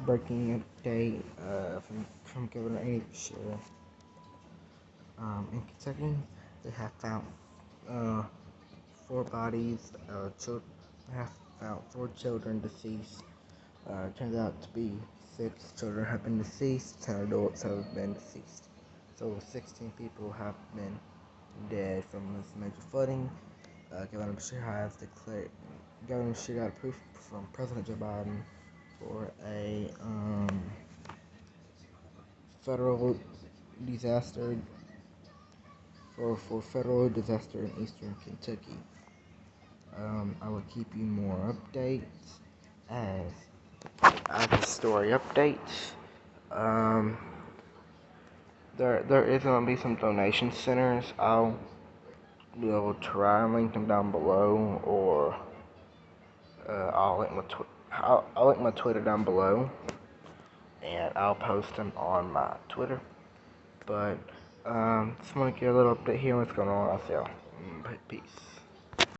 breaking update from Governor Amy Beshear. In Kentucky, they have found 4 bodies. Have found 4 children deceased. Turns out to be 6 children have been deceased. 10 adults have been deceased. So 16 people have been dead from this major flooding. Governor Beshear has declared. Governor Beshear got approved from President Joe Biden for a federal disaster for federal disaster in eastern Kentucky. I will keep you more updates as the story updates. There is gonna be some donation centers. I'll be able to try and link them down below, or I'll link my Twitter down below, and I'll post them on my Twitter. But just want to get a little update here on what's going on. I'll see y'all. Peace.